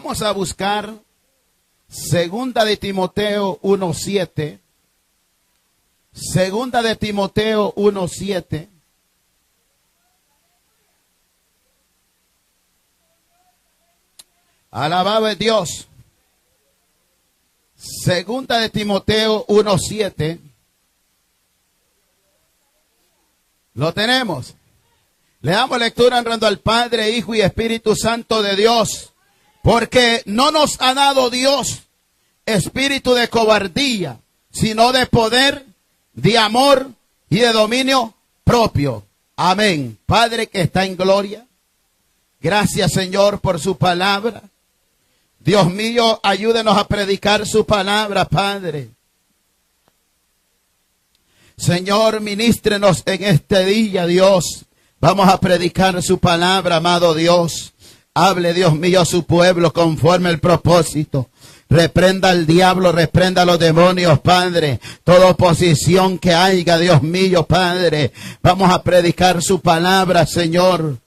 Vamos a buscar Segunda de Timoteo 1:7. Segunda de Timoteo 1:7. Alabado es Dios. Segunda de Timoteo 1:7. Lo tenemos. Le damos lectura honrando al Padre, Hijo y Espíritu Santo de Dios. Porque no nos ha dado Dios espíritu de cobardía, sino de poder, de amor y de dominio propio. Amén. Padre que está en gloria, gracias Señor por su palabra. Dios mío, ayúdenos a predicar su palabra, Padre. Señor, ministrenos en este día, Dios. Vamos a predicar su palabra, amado Dios. Hable, Dios mío, a su pueblo conforme el propósito. Reprenda al diablo, reprenda a los demonios, Padre. Toda oposición que haya, Dios mío, Padre. Vamos a predicar su palabra, Señor.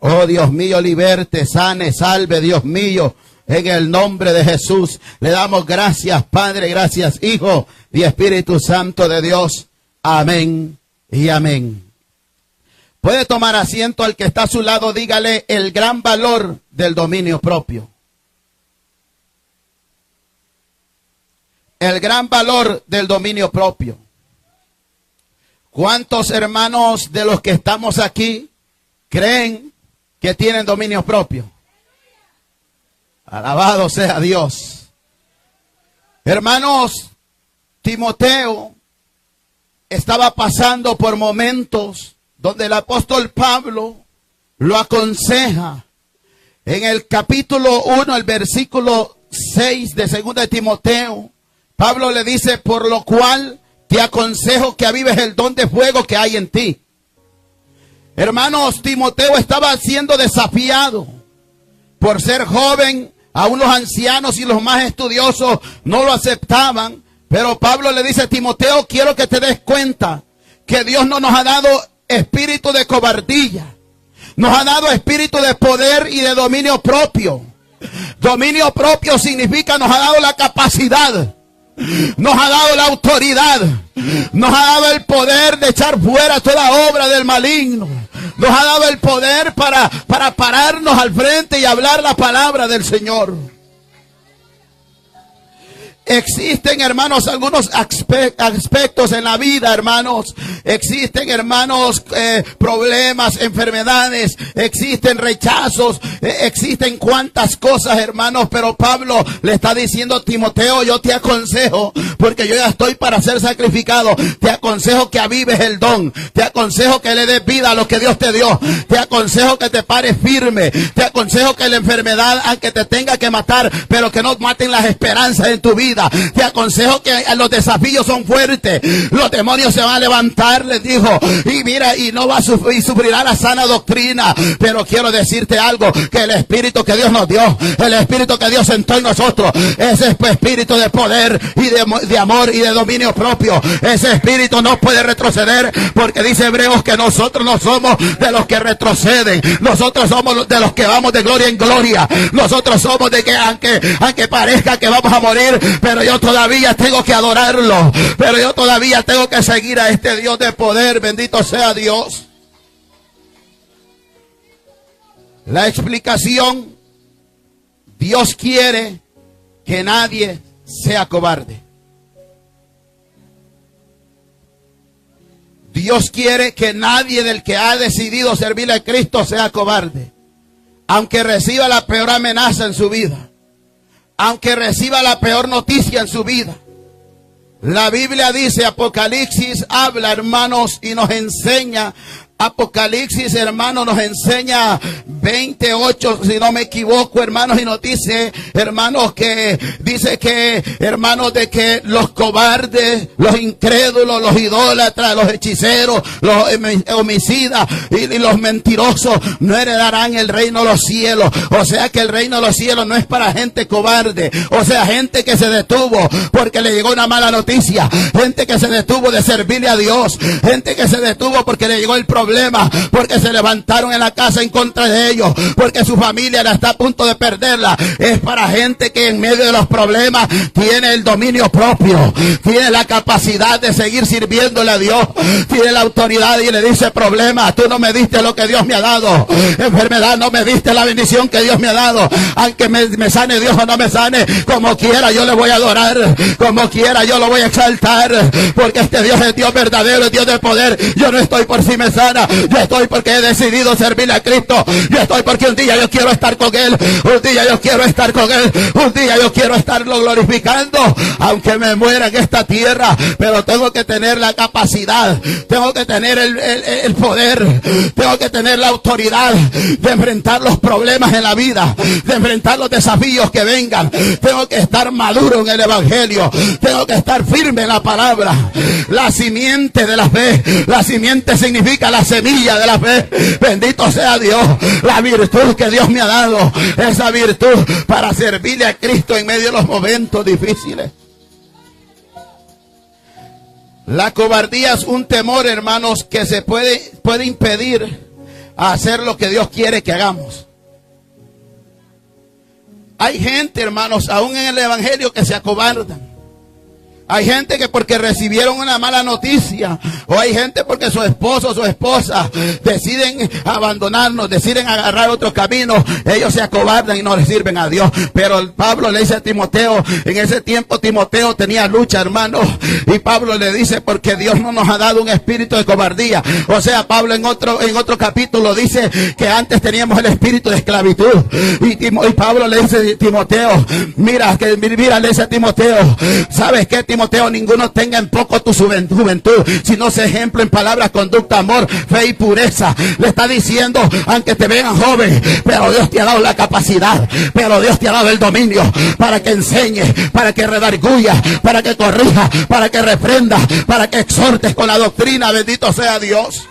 Oh, Dios mío, liberte, sane, salve, Dios mío. En el nombre de Jesús, le damos gracias, Padre, gracias, Hijo y Espíritu Santo de Dios. Amén y amén. Puede tomar asiento al que está a su lado, dígale el gran valor del dominio propio. El gran valor del dominio propio. ¿Cuántos hermanos de los que estamos aquí creen que tienen dominio propio? Alabado sea Dios. Hermanos, Timoteo estaba pasando por momentos donde el apóstol Pablo lo aconseja. En el capítulo 1, el versículo 6 de 2 de Timoteo, Pablo le dice, por lo cual te aconsejo que avives el don de fuego que hay en ti. Hermanos, Timoteo estaba siendo desafiado por ser joven. Aún los ancianos y los más estudiosos no lo aceptaban. Pero Pablo le dice, Timoteo, quiero que te des cuenta que Dios no nos ha dado espíritu de cobardía. Nos ha dado espíritu de poder y de dominio propio. Dominio propio significa nos ha dado la capacidad. Nos ha dado la autoridad. Nos ha dado el poder de echar fuera toda obra del maligno. Nos ha dado el poder para pararnos al frente y hablar la palabra del Señor. Existen, hermanos, algunos aspectos en la vida, hermanos. Existen, hermanos, problemas, enfermedades. Existen rechazos. Existen cuantas cosas, hermanos. Pero Pablo le está diciendo, Timoteo, yo te aconsejo, porque yo ya estoy para ser sacrificado. Te aconsejo que avives el don. Te aconsejo que le des vida a lo que Dios te dio. Te aconsejo que te pares firme. Te aconsejo que la enfermedad, aunque te tenga que matar, pero que no maten las esperanzas en tu vida. Te aconsejo que los desafíos son fuertes. Los demonios se van a levantar, les dijo. Y mira, y no va a sufrirá la sana doctrina. Pero quiero decirte algo, que el espíritu que Dios nos dio, el espíritu que Dios sentó en nosotros, ese espíritu de poder y de amor y de dominio propio, ese espíritu no puede retroceder, porque dice Hebreos que nosotros no somos de los que retroceden. Nosotros somos de los que vamos de gloria en gloria. Nosotros somos de que aunque parezca que vamos a morir, pero yo todavía tengo que adorarlo. Pero yo todavía tengo que seguir a este Dios de poder. Bendito sea Dios. La explicación: Dios quiere que nadie sea cobarde. Dios quiere que nadie del que ha decidido servirle a Cristo sea cobarde. Aunque reciba la peor amenaza en su vida. Aunque reciba la peor noticia en su vida. La Biblia dice, Apocalipsis habla, hermanos, y nos enseña. Apocalipsis, hermanos, nos enseña 28, si no me equivoco, hermanos, y nos dice, hermanos, que dice que, hermanos, de que los cobardes, los incrédulos, los idólatras, los hechiceros, los homicidas y los mentirosos no heredarán el reino de los cielos. O sea que el reino de los cielos no es para gente cobarde. O sea, gente que se detuvo porque le llegó una mala noticia. Gente que se detuvo de servirle a Dios. Gente que se detuvo porque le llegó el problema. problemas, porque se levantaron en la casa en contra de ellos, porque su familia la está a punto de perderla. Es para gente que en medio de los problemas tiene el dominio propio, tiene la capacidad de seguir sirviéndole a Dios, tiene la autoridad y le dice: problema, tú no me diste lo que Dios me ha dado, enfermedad, no me diste la bendición que Dios me ha dado, aunque me sane Dios o no me sane, como quiera yo le voy a adorar, como quiera yo lo voy a exaltar, porque este Dios es Dios verdadero, es Dios de poder. Yo no estoy por si me sana, yo estoy porque he decidido servirle a Cristo, yo estoy porque un día yo quiero estar con Él, un día yo quiero estar con Él, un día yo quiero estarlo glorificando, aunque me muera en esta tierra, pero tengo que tener la capacidad, tengo que tener el poder, tengo que tener la autoridad de enfrentar los problemas en la vida, de enfrentar los desafíos que vengan. Tengo que estar maduro en el evangelio, tengo que estar firme en la palabra. La simiente de la fe, la simiente significa la semilla de la fe. Bendito sea Dios, la virtud que Dios me ha dado, esa virtud para servirle a Cristo en medio de los momentos difíciles. La cobardía es un temor, hermanos, que se puede impedir hacer lo que Dios quiere que hagamos. Hay gente, hermanos, aún en el evangelio, que se acobardan. Hay gente que porque recibieron una mala noticia, o hay gente porque su esposo o su esposa deciden abandonarnos, deciden agarrar otro camino, ellos se acobardan y no le sirven a Dios. Pero Pablo le dice a Timoteo, en ese tiempo Timoteo tenía lucha, hermano, y Pablo le dice: porque Dios no nos ha dado un espíritu de cobardía. O sea, Pablo en otro capítulo dice que antes teníamos el espíritu de esclavitud, y Pablo le dice a Timoteo, mira, le dice a Timoteo: ¿sabes qué, Timoteo? Ninguno tenga en poco tu juventud, sino sea ejemplo en palabras, conducta, amor, fe y pureza. Le está diciendo, aunque te vean joven, pero Dios te ha dado la capacidad, pero Dios te ha dado el dominio para que enseñe, para que redarguya, para que corrija, para que reprenda, para que exhortes con la doctrina. Bendito sea Dios.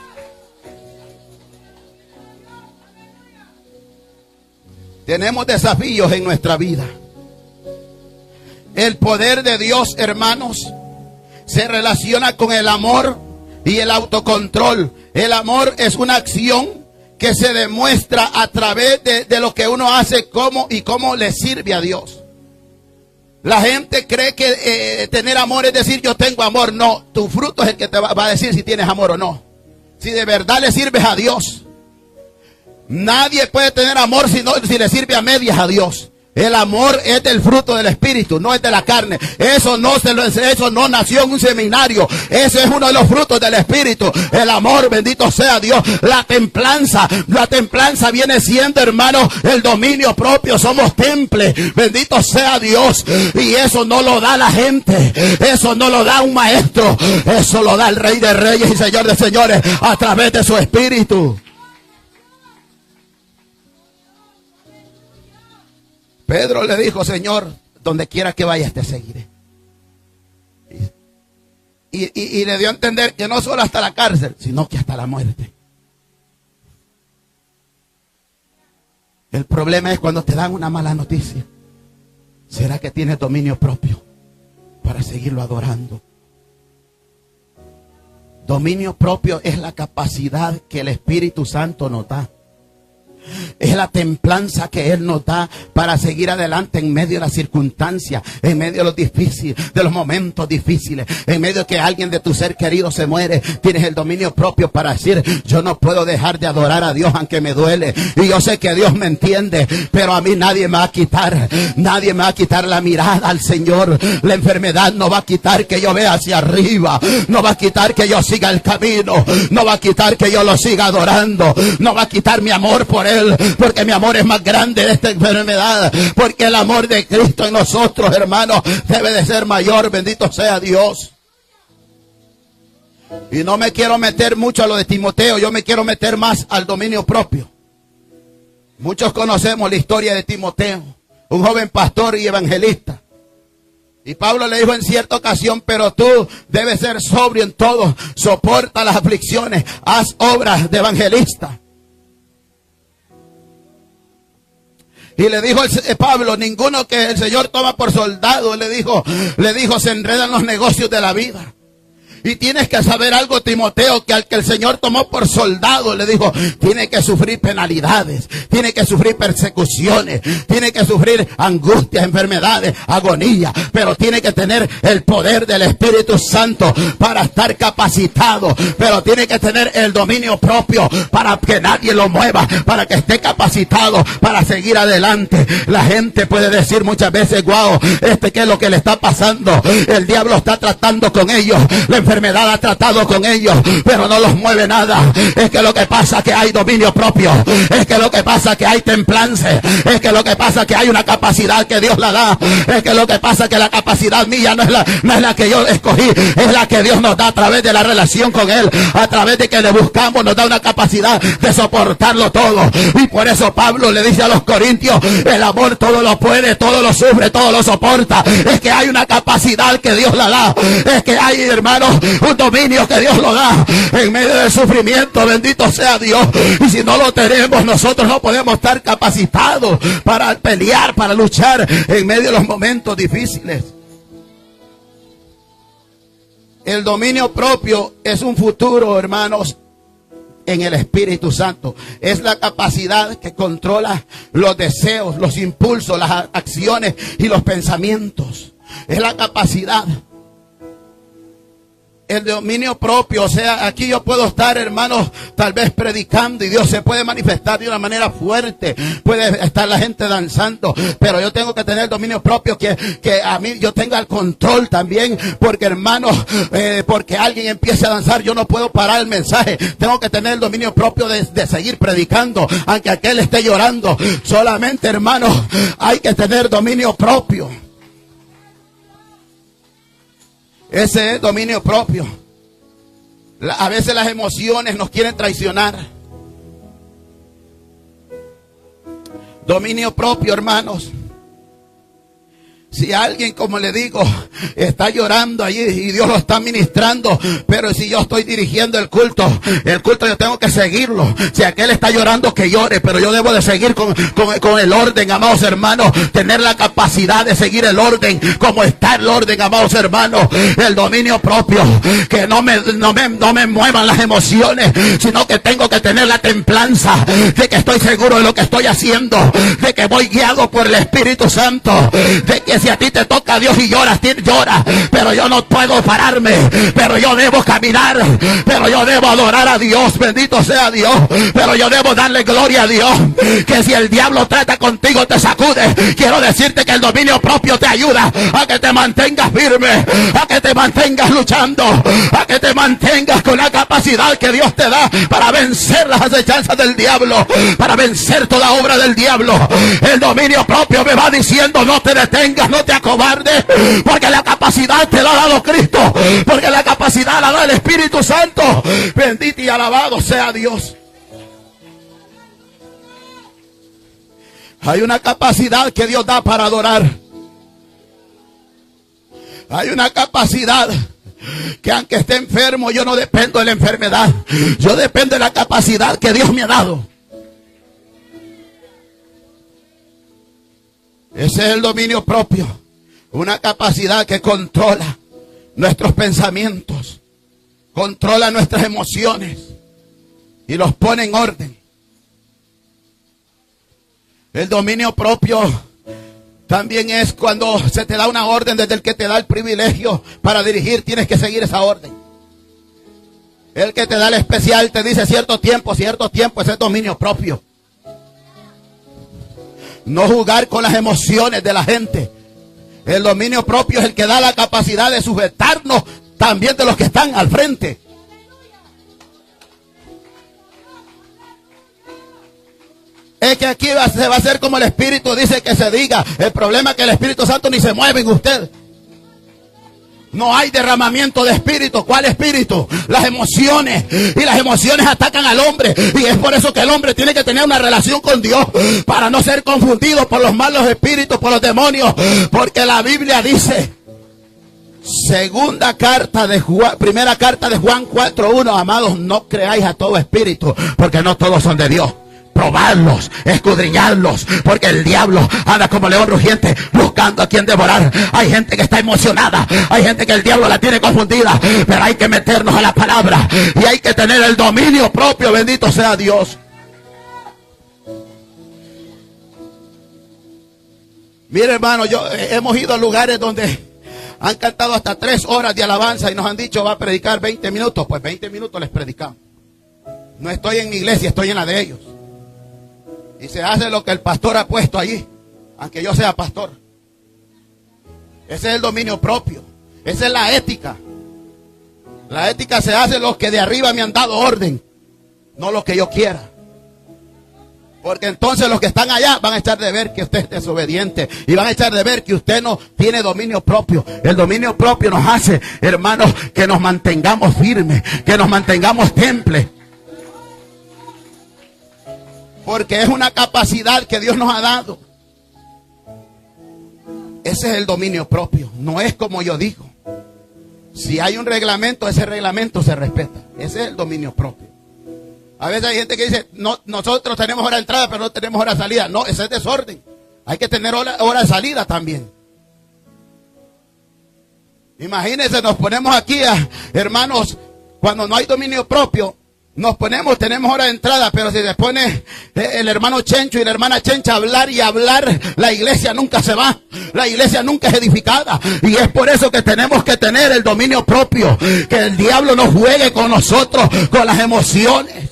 Tenemos desafíos en nuestra vida. El poder de Dios, hermanos, se relaciona con el amor y el autocontrol. El amor es una acción que se demuestra a través de lo que uno hace, cómo le sirve a Dios. La gente cree que tener amor es decir: yo tengo amor. No, tu fruto es el que te va a decir si tienes amor o no. Si de verdad le sirves a Dios. Nadie puede tener amor si le sirve a medias a Dios. El amor es del fruto del Espíritu, no es de la carne. Eso no nació en un seminario. Ese es uno de los frutos del Espíritu. El amor, bendito sea Dios. La templanza viene siendo, hermano, el dominio propio. Somos temples, bendito sea Dios. Y eso no lo da la gente, eso no lo da un maestro, eso lo da el Rey de Reyes y Señor de Señores a través de su Espíritu. Pedro le dijo: Señor, donde quiera que vayas te seguiré. Y le dio a entender que no solo hasta la cárcel, sino que hasta la muerte. El problema es cuando te dan una mala noticia. ¿Será que tienes dominio propio para seguirlo adorando? Dominio propio es la capacidad que el Espíritu Santo nos da. Es la templanza que Él nos da para seguir adelante en medio de las circunstancias, en medio de los difíciles, de los momentos difíciles, en medio de que alguien de tu ser querido se muere. Tienes el dominio propio para decir: yo no puedo dejar de adorar a Dios aunque me duele, y yo sé que Dios me entiende, pero a mí nadie me va a quitar la mirada al Señor. La enfermedad no va a quitar que yo vea hacia arriba, no va a quitar que yo siga el camino, no va a quitar que yo lo siga adorando, no va a quitar mi amor por Él, porque mi amor es más grande de esta enfermedad, porque el amor de Cristo en nosotros, hermanos, debe de ser mayor. Bendito sea Dios. Y no me quiero meter mucho a lo de Timoteo, yo me quiero meter más al dominio propio. Muchos conocemos la historia de Timoteo, un joven pastor y evangelista. Y Pablo le dijo en cierta ocasión: pero tú debes ser sobrio en todo, soporta las aflicciones, haz obras de evangelista. Y le dijo Pablo: ninguno que el Señor toma por soldado, le dijo, se enredan los negocios de la vida. Y tienes que saber algo, Timoteo, que al que el Señor tomó por soldado, le dijo, tiene que sufrir penalidades, tiene que sufrir persecuciones, tiene que sufrir angustias, enfermedades, agonía, pero tiene que tener el poder del Espíritu Santo para estar capacitado, pero tiene que tener el dominio propio para que nadie lo mueva, para que esté capacitado para seguir adelante. La gente puede decir muchas veces, wow, ¿qué es lo que le está pasando? El diablo está tratando con ellos, la enfermedad ha tratado con ellos, pero no los mueve nada. Es que lo que pasa es que hay dominio propio, es que lo que pasa es que hay templanza, es que lo que pasa es que hay una capacidad que Dios la da, es que lo que pasa es que la capacidad mía no es la que yo escogí, es la que Dios nos da a través de la relación con Él, a través de que le buscamos, nos da una capacidad de soportarlo todo. Y por eso Pablo le dice a los corintios, el amor todo lo puede, todo lo sufre, todo lo soporta. Es que hay una capacidad que Dios la da, es que hay, hermanos, un dominio que Dios lo da en medio del sufrimiento. Bendito sea Dios. Y si no lo tenemos, nosotros no podemos estar capacitados para pelear, para luchar en medio de los momentos difíciles. El dominio propio es un futuro, hermanos, en el Espíritu Santo. Es la capacidad que controla los deseos, los impulsos, las acciones y los pensamientos. Es la capacidad. El dominio propio, o sea, aquí yo puedo estar, hermanos, tal vez predicando y Dios se puede manifestar de una manera fuerte. Puede estar la gente danzando, pero yo tengo que tener el dominio propio, que a mí yo tenga el control también, porque hermanos, porque alguien empiece a danzar, yo no puedo parar el mensaje. Tengo que tener el dominio propio de seguir predicando, aunque aquel esté llorando. Solamente, hermanos, hay que tener dominio propio. Ese es dominio propio. A veces las emociones nos quieren traicionar. Dominio propio, hermanos. Si alguien, como le digo, está llorando allí y Dios lo está ministrando, pero si yo estoy dirigiendo el culto yo tengo que seguirlo. Si aquel está llorando, que llore, pero yo debo de seguir con el orden, amados hermanos. Tener la capacidad de seguir el orden, como está el orden, amados hermanos. El dominio propio, que no me muevan las emociones, sino que tengo que tener la templanza de que estoy seguro de lo que estoy haciendo, de que voy guiado por el Espíritu Santo, de que si a ti te toca Dios y lloras, llora, pero yo no puedo pararme, pero yo debo caminar, pero yo debo adorar a Dios, bendito sea Dios, pero yo debo darle gloria a Dios. Que si el diablo trata contigo, te sacude, quiero decirte que el dominio propio te ayuda a que te mantengas firme, a que te mantengas luchando, a que te mantengas con la capacidad que Dios te da para vencer las acechanzas del diablo, para vencer toda obra del diablo. El dominio propio me va diciendo, no te detengas, no te acobardes, porque la capacidad te la ha dado Cristo, porque la capacidad la da el Espíritu Santo. Bendito y alabado sea Dios. Hay una capacidad que Dios da para adorar. Hay una capacidad que aunque esté enfermo, yo no dependo de la enfermedad, yo dependo de la capacidad que Dios me ha dado. Ese es el dominio propio. Una capacidad que controla nuestros pensamientos, controla nuestras emociones y los pone en orden. El dominio propio también es cuando se te da una orden desde el que te da el privilegio para dirigir, tienes que seguir esa orden. El que te da el especial te dice cierto tiempo, ese es dominio propio. No jugar con las emociones de la gente. El dominio propio es el que da la capacidad de sujetarnos también de los que están al frente. Es que aquí se va a hacer como el Espíritu dice que se diga. El problema es que el Espíritu Santo ni se mueve en usted. No hay derramamiento de espíritu. ¿Cuál espíritu? Las emociones. Y las emociones atacan al hombre. Y es por eso que el hombre tiene que tener una relación con Dios, para no ser confundido por los malos espíritus, por los demonios. Porque la Biblia dice, primera carta de Juan 4:1, amados, no creáis a todo espíritu, porque no todos son de Dios. probarlos, escudriñarlos, porque el diablo anda como león rugiente buscando a quien devorar. Hay gente que está emocionada, hay gente que el diablo la tiene confundida, pero hay que meternos a la palabra y hay que tener el dominio propio. Bendito sea Dios. Mire, hermano, hemos ido a lugares donde han cantado hasta 3 horas de alabanza y nos han dicho va a predicar 20 minutos. Pues 20 minutos les predicamos. No estoy en mi iglesia, estoy en la de ellos. Y se hace lo que el pastor ha puesto allí, aunque yo sea pastor. Ese es el dominio propio. Esa es la ética. La ética se hace los que de arriba me han dado orden, no lo que yo quiera. Porque entonces los que están allá van a echar de ver que usted es desobediente y van a echar de ver que usted no tiene dominio propio. El dominio propio nos hace, hermanos, que nos mantengamos firmes, que nos mantengamos temples. Porque es una capacidad que Dios nos ha dado. Ese es el dominio propio. No es como yo digo. Si hay un reglamento, ese reglamento se respeta. Ese es el dominio propio. A veces hay gente que dice, no, nosotros tenemos hora de entrada, pero no tenemos hora de salida. No, ese es desorden. Hay que tener hora de salida también. Imagínense, nos ponemos aquí, hermanos, cuando no hay dominio propio, tenemos hora de entrada, pero si se pone el hermano Chencho y la hermana Chencha a hablar y hablar, la iglesia nunca se va, la iglesia nunca es edificada. Y es por eso que tenemos que tener el dominio propio, que el diablo no juegue con nosotros, con las emociones.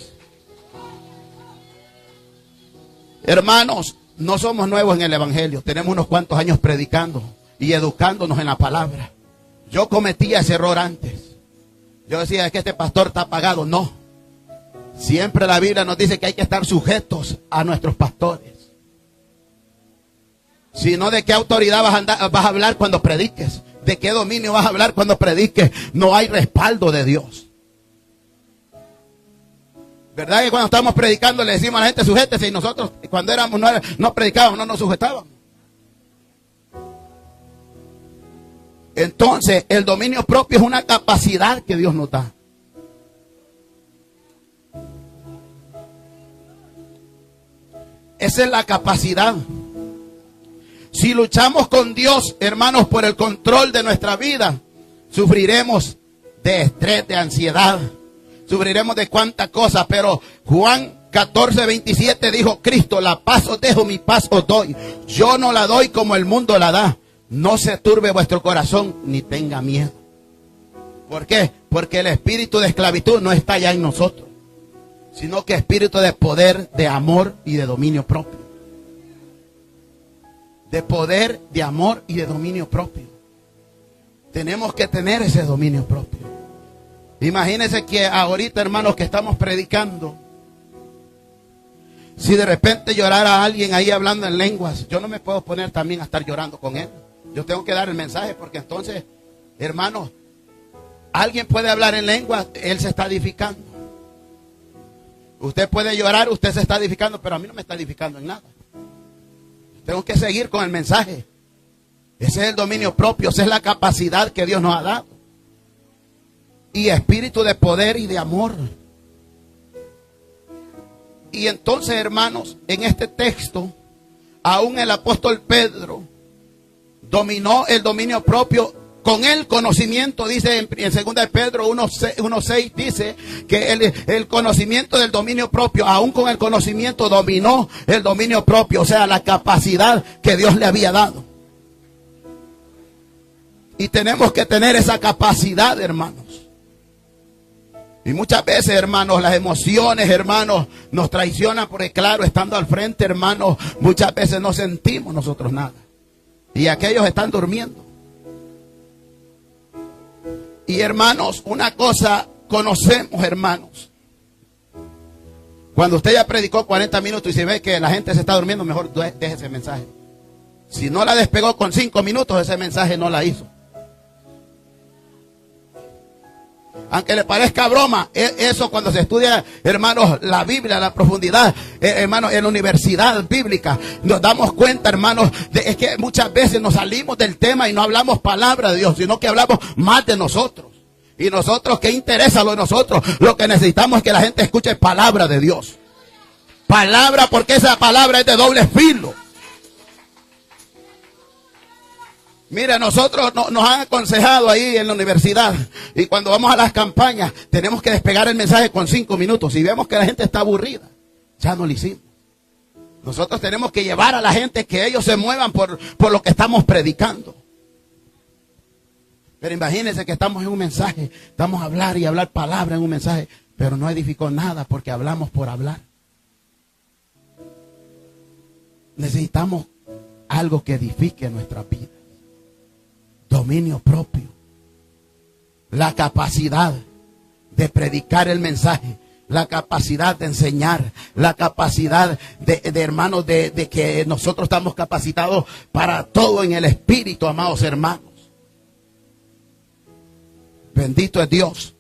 Hermanos, no somos nuevos en el evangelio, tenemos unos cuantos años predicando y educándonos en la palabra. Yo cometía ese error antes. Yo decía, es que este pastor está pagado. No. Siempre la Biblia nos dice que hay que estar sujetos a nuestros pastores. Si no, ¿de qué autoridad vas a hablar cuando prediques? ¿De qué dominio vas a hablar cuando prediques? No hay respaldo de Dios. ¿Verdad que cuando estamos predicando le decimos a la gente sujétese, y nosotros cuando no predicábamos, no nos sujetábamos? Entonces, el dominio propio es una capacidad que Dios nos da. Esa es la capacidad. Si luchamos con Dios, hermanos, por el control de nuestra vida, sufriremos de estrés, de ansiedad, sufriremos de cuántas cosas. Pero Juan 14:27 dijo, Cristo, la paz os dejo, mi paz os doy. Yo no la doy como el mundo la da. No se turbe vuestro corazón, ni tenga miedo. ¿Por qué? Porque el espíritu de esclavitud no está ya en nosotros, sino que espíritu de poder, de amor y de dominio propio. De poder, de amor y de dominio propio. Tenemos que tener ese dominio propio. Imagínense que ahorita, hermanos, que estamos predicando, si de repente llorara alguien ahí hablando en lenguas, yo no me puedo poner también a estar llorando con él. Yo tengo que dar el mensaje, porque entonces, hermanos, alguien puede hablar en lenguas, él se está edificando. Usted puede llorar, usted se está edificando, pero a mí no me está edificando en nada. Tengo que seguir con el mensaje. Ese es el dominio propio, esa es la capacidad que Dios nos ha dado. Y espíritu de poder y de amor. Y entonces, hermanos, en este texto, aún el apóstol Pedro dominó el dominio propio con el conocimiento. Dice en 2 de Pedro 1:6, dice que el conocimiento del dominio propio, aún con el conocimiento dominó el dominio propio, o sea, la capacidad que Dios le había dado. Y tenemos que tener esa capacidad, hermanos. Y muchas veces, hermanos, las emociones, hermanos, nos traicionan, porque claro, estando al frente, hermanos, muchas veces no sentimos nosotros nada. Y aquellos están durmiendo. Y hermanos, una cosa conocemos, hermanos. Cuando usted ya predicó 40 minutos y se ve que la gente se está durmiendo, mejor deje ese mensaje. Si no la despegó con 5 minutos, ese mensaje no la hizo. Aunque le parezca broma, eso cuando se estudia, hermanos, la Biblia, la profundidad, hermanos, en la universidad bíblica, nos damos cuenta, hermanos, es que muchas veces nos salimos del tema y no hablamos palabra de Dios, sino que hablamos más de nosotros. Y nosotros, ¿qué interesa lo de nosotros? Lo que necesitamos es que la gente escuche palabra de Dios. palabra, porque esa palabra es de doble filo. Mira, nosotros nos han aconsejado ahí en la universidad, y cuando vamos a las campañas tenemos que despegar el mensaje con 5 minutos. Si vemos que la gente está aburrida, ya no lo hicimos. Nosotros tenemos que llevar a la gente que ellos se muevan por lo que estamos predicando. Pero imagínense que estamos en un mensaje, estamos a hablar y hablar palabra en un mensaje, pero no edificó nada porque hablamos por hablar. Necesitamos algo que edifique nuestra vida. Dominio propio. La capacidad de predicar el mensaje. La capacidad de enseñar. La capacidad de hermanos, de que nosotros estamos capacitados para todo en el Espíritu, amados hermanos. Bendito es Dios.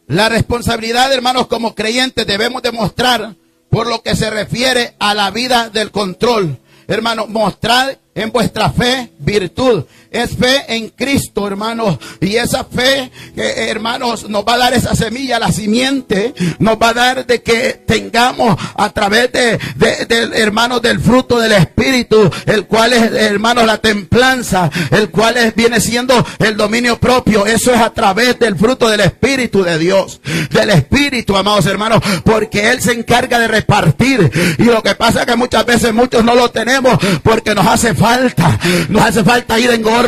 La responsabilidad, hermanos, como creyentes debemos demostrar por lo que se refiere a la vida del control. Hermanos, mostrar en vuestra fe virtud. Es fe en Cristo, hermanos. Y esa fe, hermanos, nos va a dar esa semilla, la simiente. Nos va a dar de que tengamos a través hermanos, del fruto del Espíritu, el cual es, hermanos, la templanza, el cual viene siendo el dominio propio. Eso es a través del fruto del Espíritu de Dios. Del Espíritu, amados hermanos, porque Él se encarga de repartir. Y lo que pasa es que muchas veces muchos no lo tenemos porque nos hace falta. Nos hace falta ir en orden.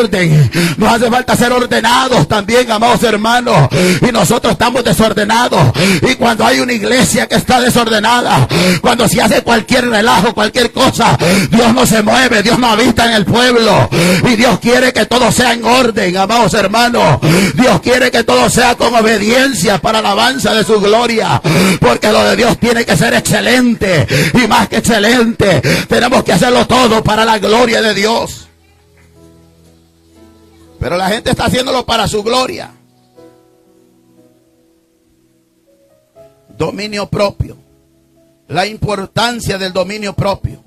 Nos hace falta ser ordenados también, amados hermanos. Y nosotros estamos desordenados. Y cuando hay una iglesia que está desordenada, cuando se hace cualquier relajo, cualquier cosa, Dios no se mueve, Dios no habita en el pueblo. Y Dios quiere que todo sea en orden, amados hermanos. Dios quiere que todo sea con obediencia para alabanza de su gloria. Porque lo de Dios tiene que ser excelente. Y más que excelente, tenemos que hacerlo todo para la gloria de Dios. Pero la gente está haciéndolo para su gloria. Dominio propio. La importancia del dominio propio.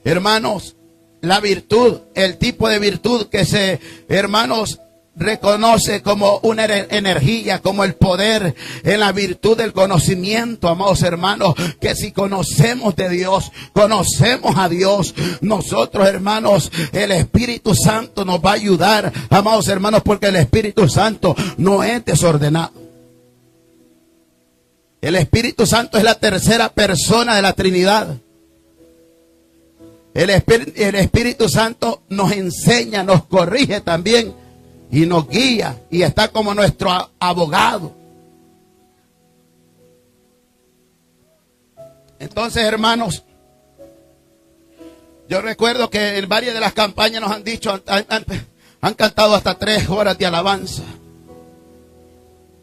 Hermanos, la virtud, el tipo de virtud que se, hermanos, reconoce como una energía, como el poder en la virtud del conocimiento, amados hermanos, que si conocemos de Dios, conocemos a Dios, nosotros, hermanos, el Espíritu Santo nos va a ayudar, amados hermanos, porque el Espíritu Santo no es desordenado. El Espíritu Santo es la tercera persona de la Trinidad. El Espíritu Santo nos enseña, nos corrige también y nos guía y está como nuestro abogado. Entonces, hermanos, yo recuerdo que en varias de las campañas nos han dicho, han cantado hasta 3 horas de alabanza.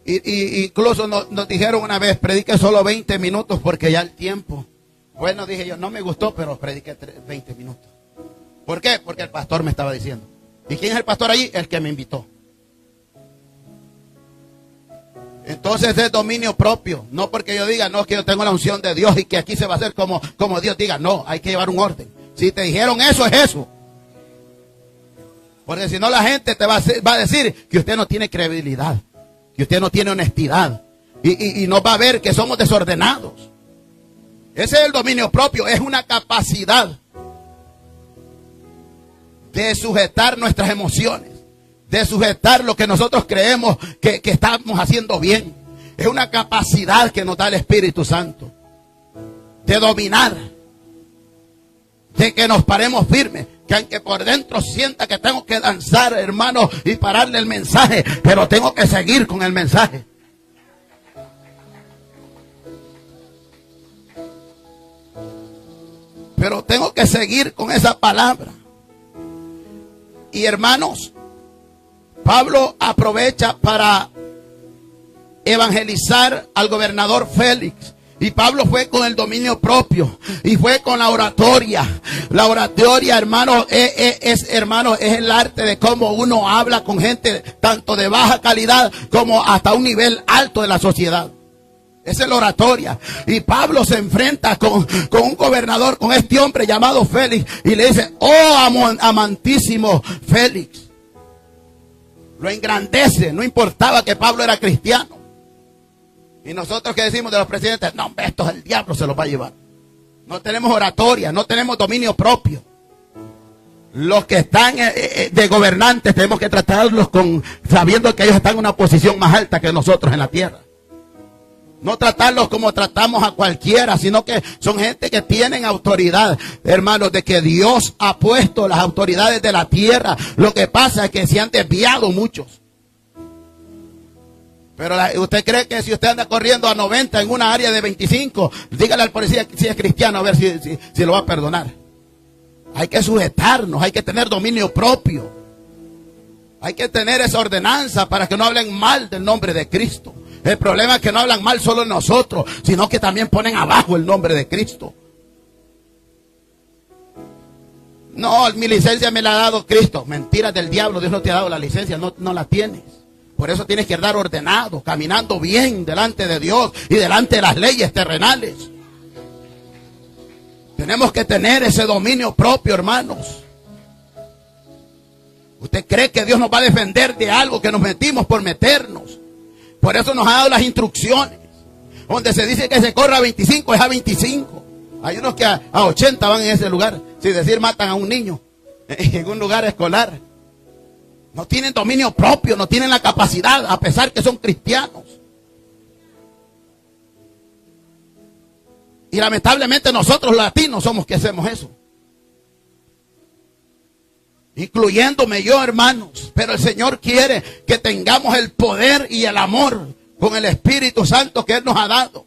Y incluso nos dijeron una vez, predique solo 20 minutos porque ya el tiempo. Bueno, dije yo, no me gustó, pero prediqué 20 minutos. ¿Por qué? Porque el pastor me estaba diciendo. ¿Y quién es el pastor allí? El que me invitó. Entonces es dominio propio. No porque yo diga, no, que yo tengo la unción de Dios y que aquí se va a hacer como Dios diga. No, hay que llevar un orden. Si te dijeron eso, es eso. Porque si no, la gente te va a decir que usted no tiene credibilidad, que usted no tiene honestidad. Y no va a ver que somos desordenados. Ese es el dominio propio. Es una capacidad de sujetar nuestras emociones, de sujetar lo que nosotros creemos que estamos haciendo bien. Es una capacidad que nos da el Espíritu Santo de dominar, de que nos paremos firmes, que aunque por dentro sienta que tengo que danzar, hermano, y pararle el mensaje, pero tengo que seguir con el mensaje. Pero tengo que seguir con esa palabra. Y hermanos, Pablo aprovecha para evangelizar al gobernador Félix. Y Pablo fue con el dominio propio y fue con la oratoria. La oratoria, hermano, es el arte de cómo uno habla con gente tanto de baja calidad como hasta un nivel alto de la sociedad. Esa es la oratoria. Y Pablo se enfrenta con un gobernador, con este hombre llamado Félix, y le dice: oh amantísimo Félix. Lo engrandece. No importaba que Pablo era cristiano. Y nosotros que decimos de los presidentes, no, esto es el diablo, se los va a llevar. No tenemos oratoria, no tenemos dominio propio. Los que están de gobernantes tenemos que tratarlos sabiendo que ellos están en una posición más alta que nosotros en la tierra. No tratarlos como tratamos a cualquiera, sino que son gente que tienen autoridad, hermanos, de que Dios ha puesto las autoridades de la tierra. Lo que pasa es que se han desviado muchos. Pero usted cree que si usted anda corriendo a 90 en una área de 25, dígale al policía si es cristiano a ver si lo va a perdonar. Hay que sujetarnos, hay que tener dominio propio. Hay que tener esa ordenanza para que no hablen mal del nombre de Cristo. El problema es que no hablan mal solo de nosotros, sino que también ponen abajo el nombre de Cristo. No, mi licencia me la ha dado Cristo. Mentira del diablo, Dios no te ha dado la licencia, no la tienes. Por eso tienes que andar ordenado, caminando bien delante de Dios y delante de las leyes terrenales. Tenemos que tener ese dominio propio, hermanos. ¿Usted cree que Dios nos va a defender de algo que nos metimos por meternos? Por eso nos ha dado las instrucciones. Donde se dice que se corra a 25, es a 25. Hay unos que a 80 van en ese lugar. Sin decir matan a un niño en un lugar escolar. No tienen dominio propio, no tienen la capacidad, a pesar que son cristianos. Y lamentablemente nosotros los latinos somos que hacemos eso. Incluyéndome yo, hermanos. Pero el Señor quiere que tengamos el poder y el amor con el Espíritu Santo que Él nos ha dado.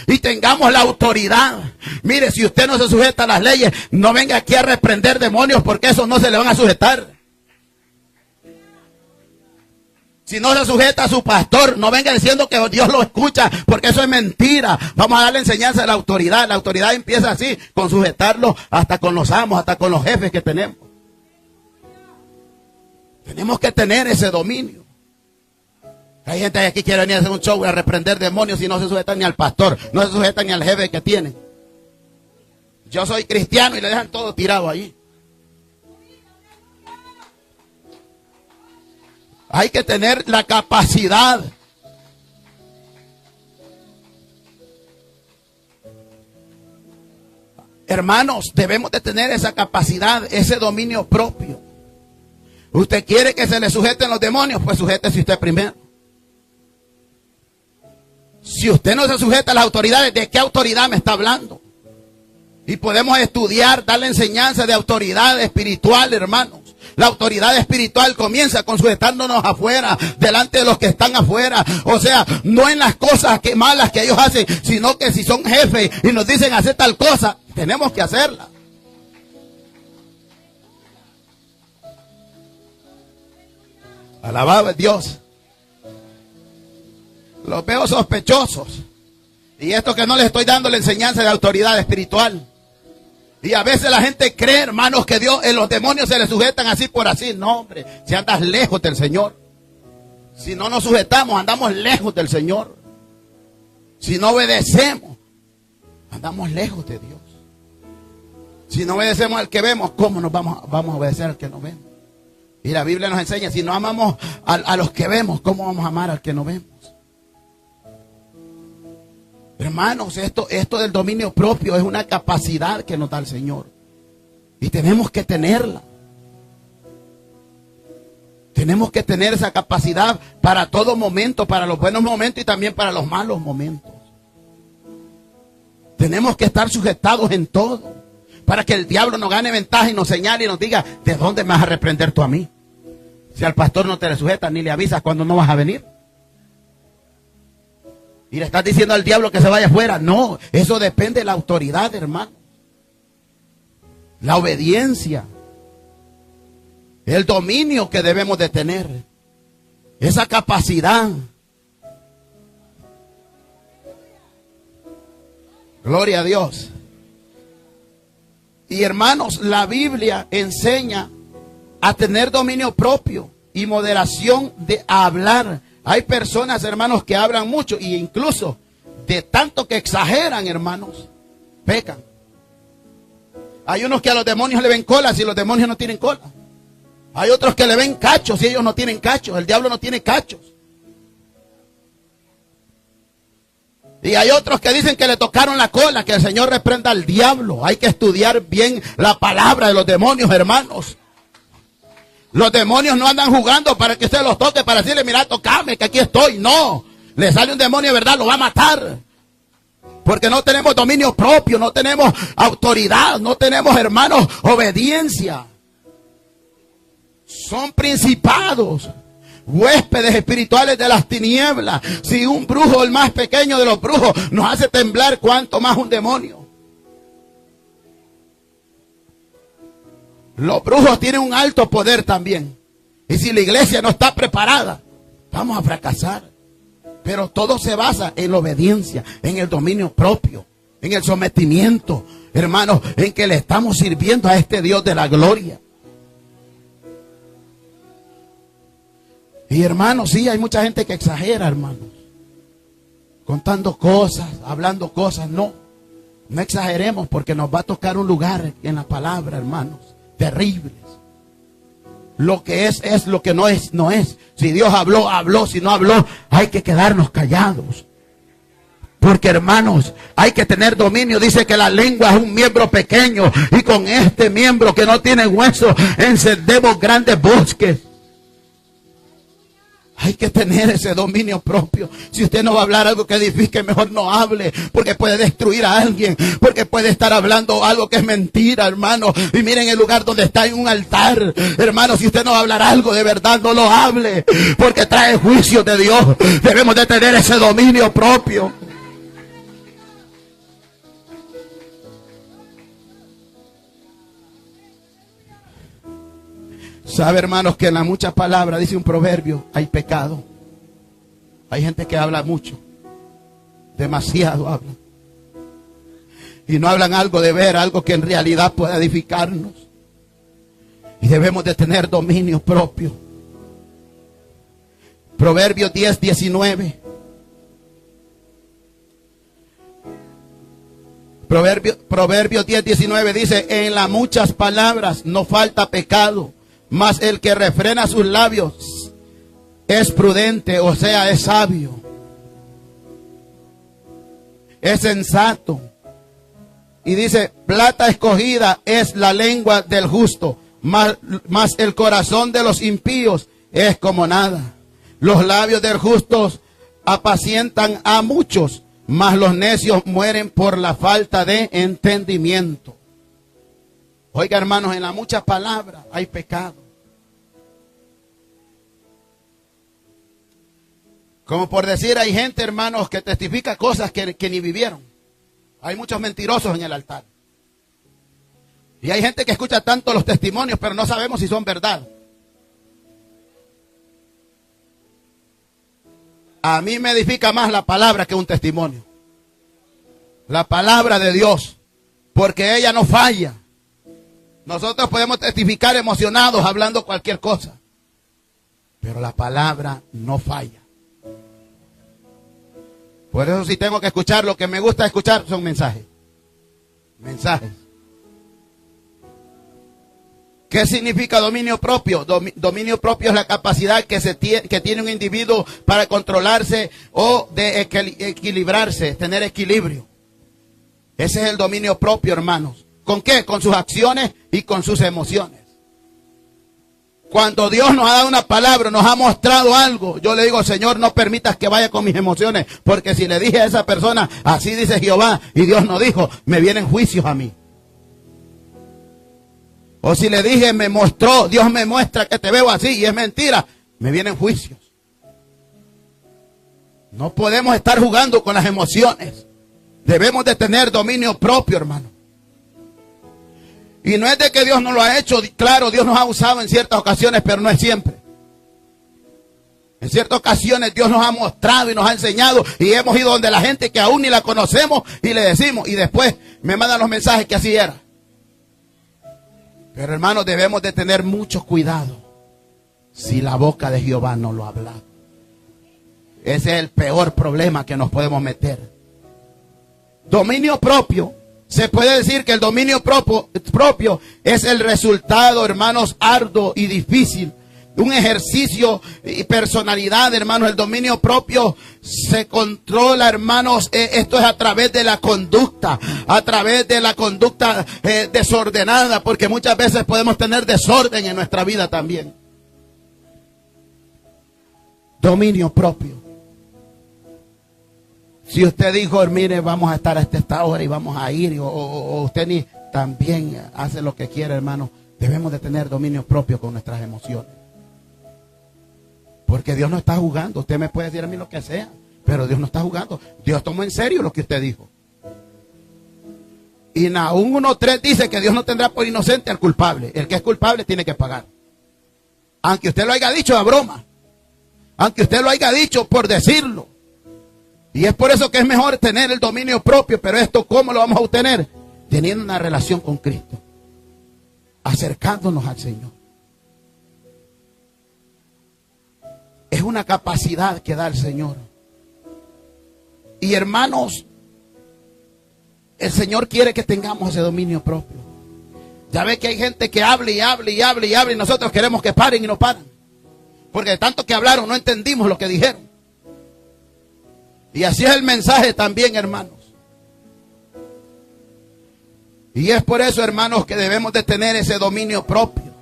Y tengamos la autoridad. Mire, si usted no se sujeta a las leyes, no venga aquí a reprender demonios, porque esos no se le van a sujetar. Si no se sujeta a su pastor, no venga diciendo que Dios lo escucha, porque eso es mentira. Vamos a darle enseñanza a la autoridad. La autoridad empieza así, con sujetarlo hasta con los amos, hasta con los jefes que tenemos. Tenemos que tener ese dominio. Hay gente que aquí quiere venir a hacer un show a reprender demonios y no se sujeta ni al pastor, no se sujeta ni al jefe que tienen. Yo soy cristiano y le dejan todo tirado allí. Hay que tener la capacidad. Hermanos, debemos de tener esa capacidad, ese dominio propio. ¿Usted quiere que se le sujeten los demonios? Pues sujétese usted primero. Si usted no se sujeta a las autoridades, ¿de qué autoridad me está hablando? Y podemos estudiar, darle enseñanza de autoridad espiritual, hermanos. La autoridad espiritual comienza con sujetándonos afuera, delante de los que están afuera. O sea, no en las cosas malas que ellos hacen, sino que si son jefes y nos dicen hacer tal cosa, tenemos que hacerla. Alabado es Dios. Los veo sospechosos. Y esto que no les estoy dando la enseñanza de autoridad espiritual. Y a veces la gente cree, hermanos, que Dios, los demonios se les sujetan así por así. No, hombre, si andas lejos del Señor. Si no nos sujetamos, andamos lejos del Señor. Si no obedecemos, andamos lejos de Dios. Si no obedecemos al que vemos, ¿cómo nos vamos a obedecer al que no vemos? Y la Biblia nos enseña, si no amamos a los que vemos, ¿cómo vamos a amar al que no vemos? Hermanos, esto del dominio propio es una capacidad que nos da el Señor. Y tenemos que tenerla. Tenemos que tener esa capacidad para todo momento, para los buenos momentos y también para los malos momentos. Tenemos que estar sujetados en todo, para que el diablo nos gane ventaja y nos señale y nos diga, ¿de dónde me vas a reprender tú a mí? Si al pastor no te le sujetas ni le avisas cuando no vas a venir. Y le estás diciendo al diablo que se vaya afuera. No, eso depende de la autoridad, hermano. La obediencia. El dominio que debemos de tener. Esa capacidad. Gloria a Dios. Y hermanos, la Biblia enseña a tener dominio propio y moderación de hablar. Hay personas, hermanos, que hablan mucho e incluso de tanto que exageran, hermanos, pecan. Hay unos que a los demonios le ven cola si los demonios no tienen cola. Hay otros que le ven cachos si ellos no tienen cachos. El diablo no tiene cachos. Y hay otros que dicen que le tocaron la cola, que el Señor reprenda al diablo. Hay que estudiar bien la palabra de los demonios, hermanos. Los demonios no andan jugando para que usted los toque, para decirle, mira, tocame, que aquí estoy. No, le sale un demonio de verdad, lo va a matar. Porque no tenemos dominio propio, no tenemos autoridad, no tenemos, hermanos, obediencia. Son principados, huéspedes espirituales de las tinieblas. Si un brujo, el más pequeño de los brujos, nos hace temblar, ¿cuánto más un demonio? Los brujos tienen un alto poder también. Y si la iglesia no está preparada, vamos a fracasar. Pero todo se basa en la obediencia, en el dominio propio, en el sometimiento, hermanos, en que le estamos sirviendo a este Dios de la gloria. Y hermanos, sí, hay mucha gente que exagera, hermanos, contando cosas, hablando cosas. No exageremos, porque nos va a tocar un lugar en la palabra, hermanos, terribles. Lo que es, lo que no es, no es. Si Dios habló, habló. Si no habló, hay que quedarnos callados. Porque, hermanos, hay que tener dominio. Dice que la lengua es un miembro pequeño, y con este miembro que no tiene hueso encendemos grandes bosques. Hay que tener ese dominio propio. Si usted no va a hablar algo que edifique, mejor no hable, porque puede destruir a alguien, porque puede estar hablando algo que es mentira, hermano. Y miren el lugar donde está, en un altar, hermano. Si usted no va a hablar algo de verdad, no lo hable, porque trae juicio de Dios. Debemos de tener ese dominio propio. Sabe, hermanos, que en las muchas palabras, dice un proverbio, hay pecado. Hay gente que habla mucho, demasiado hablan, y no hablan algo de ver, algo que en realidad pueda edificarnos. Y debemos de tener dominio propio. Proverbios 10:19. Proverbios 10:19 dice: en las muchas palabras no falta pecado, mas el que refrena sus labios es prudente, o sea, es sabio, es sensato. Y dice: plata escogida es la lengua del justo, mas el corazón de los impíos es como nada. Los labios del justo apacientan a muchos, mas los necios mueren por la falta de entendimiento. Oiga, hermanos, en las muchas palabras hay pecado. Como por decir, hay gente, hermanos, que testifica cosas que ni vivieron. Hay muchos mentirosos en el altar. Y hay gente que escucha tanto los testimonios, pero no sabemos si son verdad. A mí me edifica más la palabra que un testimonio. La palabra de Dios, porque ella no falla. Nosotros podemos testificar emocionados, hablando cualquier cosa, pero la palabra no falla. Por eso, si tengo que escuchar, lo que me gusta escuchar son mensajes. Mensajes. ¿Qué significa dominio propio? Dominio propio es la capacidad que tiene un individuo para controlarse o de equilibrarse, tener equilibrio. Ese es el dominio propio, hermanos. ¿Con qué? Con sus acciones y con sus emociones. Cuando Dios nos ha dado una palabra, nos ha mostrado algo, yo le digo: Señor, no permitas que vaya con mis emociones, porque si le dije a esa persona, así dice Jehová, y Dios no dijo, me vienen juicios a mí. O si le dije, me mostró, Dios me muestra que te veo así y es mentira, me vienen juicios. No podemos estar jugando con las emociones. Debemos de tener dominio propio, hermano. Y no es de que Dios no lo ha hecho. Claro, Dios nos ha usado en ciertas ocasiones, pero no es siempre. En ciertas ocasiones Dios nos ha mostrado y nos ha enseñado, y hemos ido donde la gente que aún ni la conocemos y le decimos, y después me mandan los mensajes que así era. Pero, hermanos, debemos de tener mucho cuidado si la boca de Jehová no lo habla. Ese es el peor problema que nos podemos meter. Dominio propio. Se puede decir que el dominio propio es el resultado, hermanos, arduo y difícil un ejercicio y personalidad, hermanos. El dominio propio se controla, hermanos. Esto es a través de la conducta, desordenada, porque muchas veces podemos tener desorden en nuestra vida también. Dominio propio. Si usted dijo, mire, vamos a estar hasta esta hora y vamos a ir, o usted ni también hace lo que quiere, hermano, debemos de tener dominio propio con nuestras emociones. Porque Dios no está jugando. Usted me puede decir a mí lo que sea, pero Dios no está jugando. Dios tomó en serio lo que usted dijo. Y Nahum 1:3 dice que Dios no tendrá por inocente al culpable. El que es culpable tiene que pagar. Aunque usted lo haya dicho a broma. Aunque usted lo haya dicho por decirlo. Y es por eso que es mejor tener el dominio propio. Pero esto, ¿cómo lo vamos a obtener? Teniendo una relación con Cristo. Acercándonos al Señor. Es una capacidad que da el Señor. Y hermanos, el Señor quiere que tengamos ese dominio propio. Ya ve que hay gente que habla y habla y habla y habla y nosotros queremos que paren y no paran. Porque de tanto que hablaron no entendimos lo que dijeron. Y así es el mensaje también, hermanos. Y es por eso, hermanos, que debemos de tener ese dominio propio.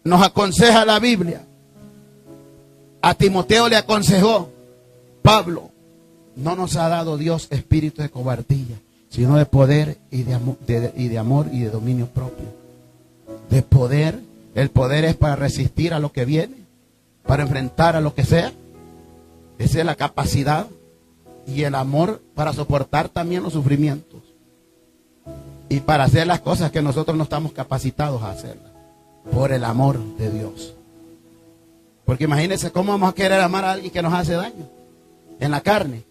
Nos aconseja la Biblia. A Timoteo le aconsejó Pablo: no nos ha dado Dios espíritu de cobardía, sino de poder y de amor y de dominio propio. De poder. El poder es para resistir a lo que viene, para enfrentar a lo que sea. Esa es la capacidad. Y el amor para soportar también los sufrimientos. Y para hacer las cosas que nosotros no estamos capacitados a hacerlas. Por el amor de Dios. Porque imagínense cómo vamos a querer amar a alguien que nos hace daño. En la carne.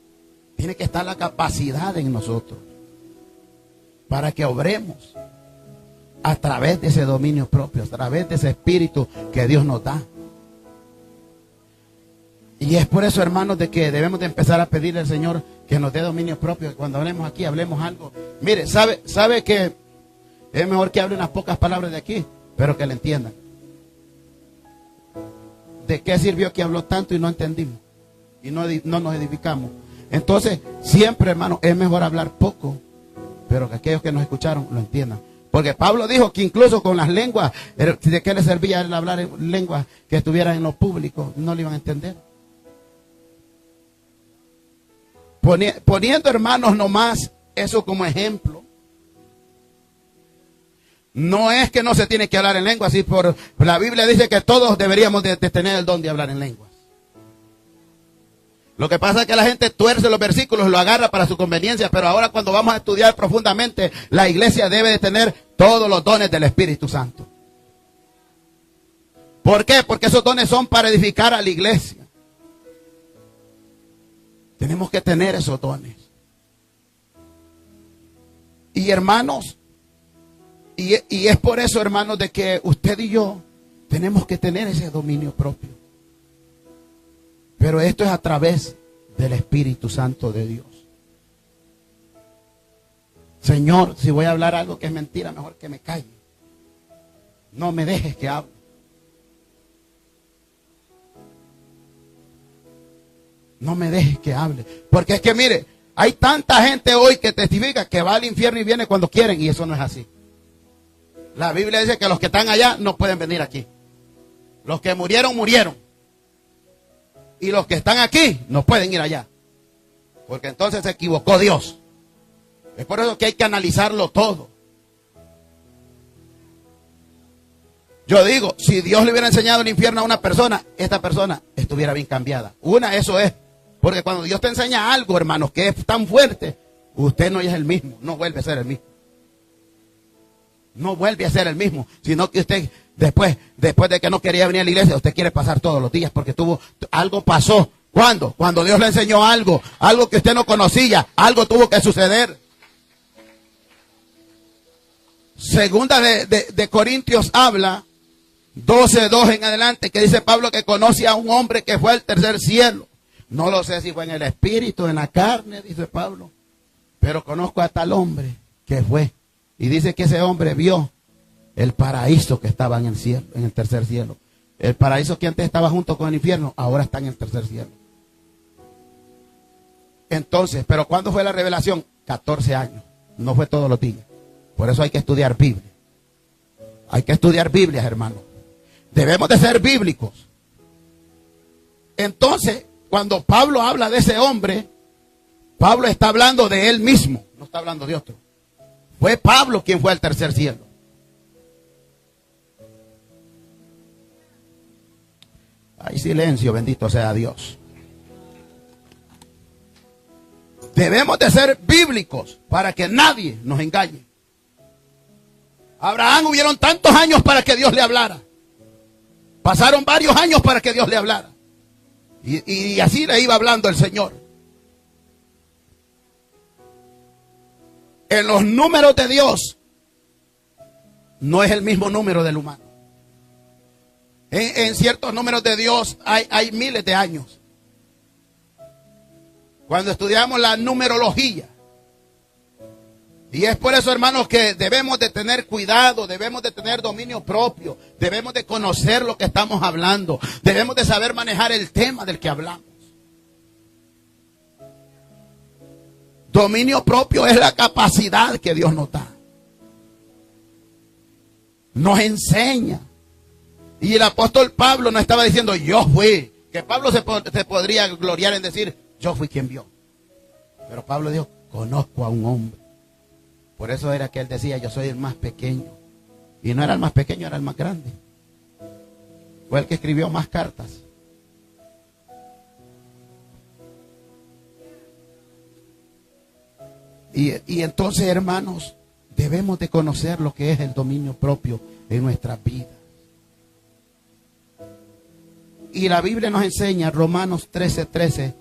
Tiene que estar la capacidad en nosotros. Para que obremos. A través de ese dominio propio. A través de ese espíritu que Dios nos da. Y es por eso, hermanos, de que debemos de empezar a pedirle al Señor que nos dé dominio propio. Que cuando hablemos aquí, hablemos algo. Mire, sabe que es mejor que hable unas pocas palabras de aquí, pero que le entiendan. ¿De qué sirvió que habló tanto y no entendimos? Y no nos edificamos. Entonces, siempre, hermano, es mejor hablar poco, pero que aquellos que nos escucharon lo entiendan. Porque Pablo dijo que incluso con las lenguas, ¿de qué le servía el hablar en lenguas que estuvieran en lo público? No le iban a entender. Poniendo, hermanos, nomás eso como ejemplo. No es que no se tiene que hablar en lenguas, sí, por la Biblia dice que todos deberíamos de tener el don de hablar en lenguas. Lo que pasa es que la gente tuerce los versículos, lo agarra para su conveniencia, pero ahora cuando vamos a estudiar profundamente, la iglesia debe de tener todos los dones del Espíritu Santo. ¿Por qué? Porque esos dones son para edificar a la iglesia. Tenemos que tener esos dones. Y hermanos, y es por eso, hermanos, de que usted y yo tenemos que tener ese dominio propio. Pero esto es a través del Espíritu Santo de Dios. Señor, si voy a hablar algo que es mentira, mejor que me calle. No me dejes que hable. No me dejes que hable. Porque es que mire, hay tanta gente hoy que testifica que va al infierno y viene cuando quieren, y eso no es así. La Biblia dice que los que están allá no pueden venir aquí. Los que murieron, murieron. Y los que están aquí no pueden ir allá. Porque entonces se equivocó Dios. Es por eso que hay que analizarlo todo. Yo digo, si Dios le hubiera enseñado el infierno a una persona, esta persona estuviera bien cambiada. Eso es. Porque cuando Dios te enseña algo, hermanos, que es tan fuerte, usted no es el mismo, no vuelve a ser el mismo. No vuelve a ser el mismo, sino que usted después de que no quería venir a la iglesia, usted quiere pasar todos los días porque algo pasó. ¿Cuándo? Cuando Dios le enseñó algo que usted no conocía, algo tuvo que suceder. Segunda de Corintios habla, 12:2 en adelante, que dice Pablo que conoce a un hombre que fue al tercer cielo. No lo sé si fue en el espíritu, en la carne, dice Pablo, pero conozco a tal hombre que fue. Y dice que ese hombre vio El paraíso que estaba en el cielo, en el tercer cielo. El paraíso que antes estaba junto con el infierno, ahora está en el tercer cielo. Entonces, ¿pero cuándo fue la revelación? 14 años. No fue todos los días. Por eso hay que estudiar Biblia. Hay que estudiar Biblia, hermano. Debemos de ser bíblicos. Entonces, cuando Pablo habla de ese hombre, Pablo está hablando de él mismo. No está hablando de otro. Fue Pablo quien fue al tercer cielo. Hay silencio, bendito sea Dios. Debemos de ser bíblicos para que nadie nos engañe. Abraham hubieron tantos años para que Dios le hablara. Pasaron varios años para que Dios le hablara. Y así le iba hablando el Señor. En los números de Dios no es el mismo número del humano. En ciertos números de Dios hay miles de años. Cuando estudiamos la numerología. Y es por eso, hermanos, que debemos de tener cuidado, debemos de tener dominio propio, debemos de conocer lo que estamos hablando, debemos de saber manejar el tema del que hablamos. Dominio propio es la capacidad que Dios nos da. Nos enseña. Y el apóstol Pablo no estaba diciendo yo fui. Que Pablo se podría gloriar en decir yo fui quien vio. Pero Pablo dijo conozco a un hombre. Por eso era que él decía yo soy el más pequeño. Y no era el más pequeño, era el más grande. Fue el que escribió más cartas. Y entonces, hermanos, debemos de conocer lo que es el dominio propio en nuestras vidas. Y la Biblia nos enseña, Romanos 13:13,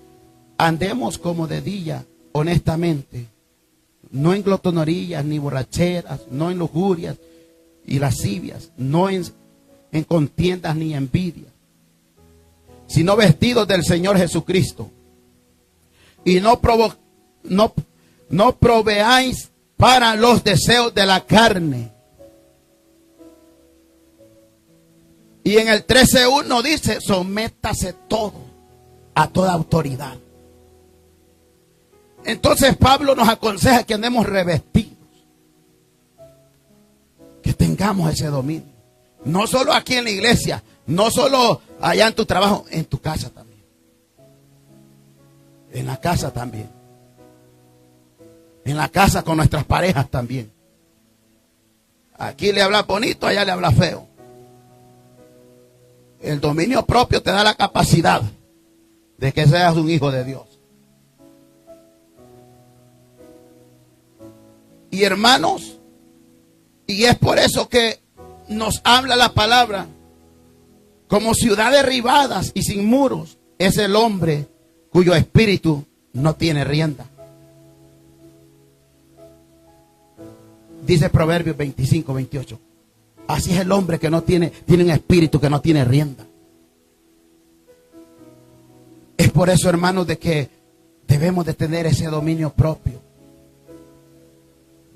andemos como de día, honestamente, no en glotonerías ni borracheras, no en lujurias y lascivias, no en contiendas ni envidia, sino vestidos del Señor Jesucristo. Y no proveáis para los deseos de la carne. Y en el 13:1 dice, sométase todo a toda autoridad. Entonces Pablo nos aconseja que andemos revestidos, que tengamos ese dominio. No solo aquí en la iglesia, no solo allá en tu trabajo, en tu casa también. En la casa también. En la casa con nuestras parejas también. Aquí le habla bonito, allá le habla feo. El dominio propio te da la capacidad de que seas un hijo de Dios. Y hermanos, y es por eso que nos habla la palabra, como ciudad derribadas y sin muros, es el hombre cuyo espíritu no tiene rienda. Dice Proverbios 25:28. Así es el hombre que no tiene un espíritu que no tiene rienda. Es por eso, hermanos, de que debemos de tener ese dominio propio.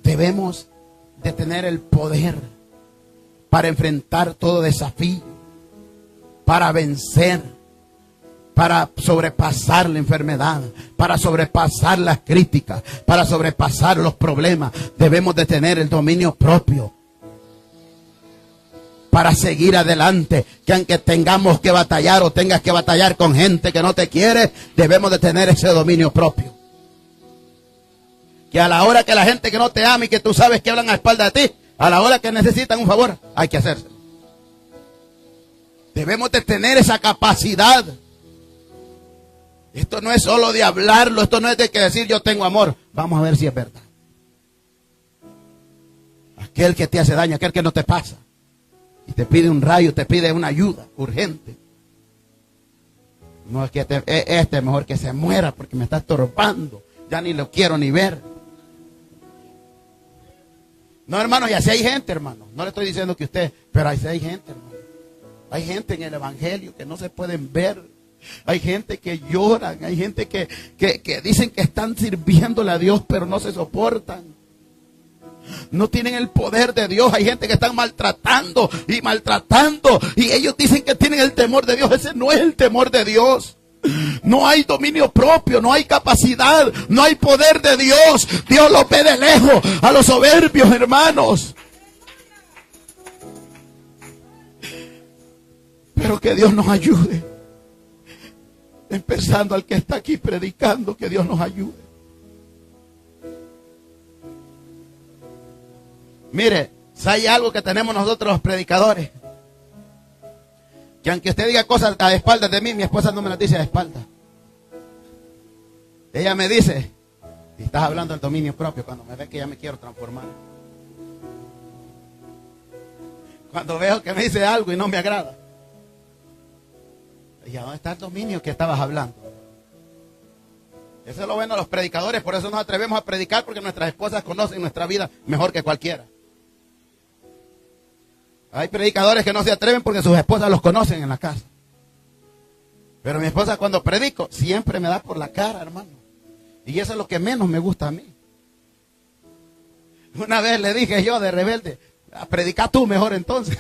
Debemos de tener el poder para enfrentar todo desafío, para vencer, para sobrepasar la enfermedad, para sobrepasar las críticas, para sobrepasar los problemas. Debemos de tener el dominio propio para seguir adelante, que aunque tengamos que batallar o tengas que batallar con gente que no te quiere, debemos de tener ese dominio propio. Que a la hora que la gente que no te ama y que tú sabes que hablan a espaldas de ti, a la hora que necesitan un favor, hay que hacérselo. Debemos de tener esa capacidad. Esto no es solo de hablarlo, esto no es de que decir yo tengo amor. Vamos a ver si es verdad. Aquel que te hace daño, aquel que no te pasa y te pide un rayo, te pide una ayuda urgente. No es que este es mejor que se muera porque me está estorbando. Ya ni lo quiero ni ver. No, hermano, y así hay gente, hermano. No le estoy diciendo que usted, pero así hay gente, hermano. Hay gente en el evangelio que no se pueden ver. Hay gente que lloran. Hay gente que dicen que están sirviéndole a Dios, pero no se soportan. no tienen el poder de Dios. Hay gente que están maltratando y maltratando y ellos dicen que tienen el temor de Dios. Ese no es el temor de Dios. No hay dominio propio, no hay capacidad, no hay poder de Dios. Dios lo ve de lejos a los soberbios, hermanos. Pero que Dios nos ayude. Empezando al que está aquí predicando, que Dios nos ayude. Mire, si hay algo que tenemos nosotros los predicadores, que aunque usted diga cosas a espaldas de mí, mi esposa no me las dice a espaldas. Ella me dice, y estás hablando del dominio propio, cuando me ve que ya me quiero transformar. Cuando veo que me dice algo y no me agrada. ¿Y a dónde está el dominio que estabas hablando? Eso es lo bueno de los predicadores, por eso nos atrevemos a predicar, porque nuestras esposas conocen nuestra vida mejor que cualquiera. Hay predicadores que no se atreven porque sus esposas los conocen en la casa. Pero mi esposa cuando predico siempre me da por la cara, hermano. Y eso es lo que menos me gusta a mí. Una vez le dije yo de rebelde, predica tú mejor entonces.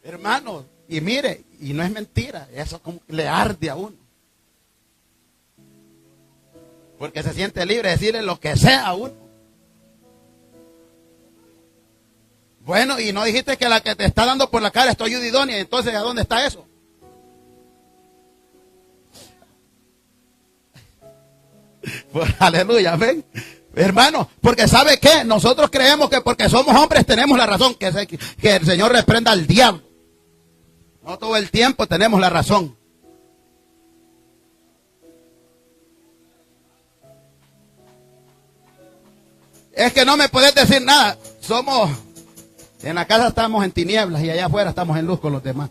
Hermano, y mire, y no es mentira, eso como le arde a uno. Porque se siente libre de decirle lo que sea a uno. Bueno, y no dijiste que la que te está dando por la cara es tu ayuda idónea, entonces ¿a dónde está eso? Pues, aleluya, ven. Hermano, porque ¿sabe qué? Nosotros creemos que porque somos hombres tenemos la razón, que el Señor reprenda al diablo. No todo el tiempo tenemos la razón. Es que no me puedes decir nada. En la casa estamos en tinieblas y allá afuera estamos en luz con los demás.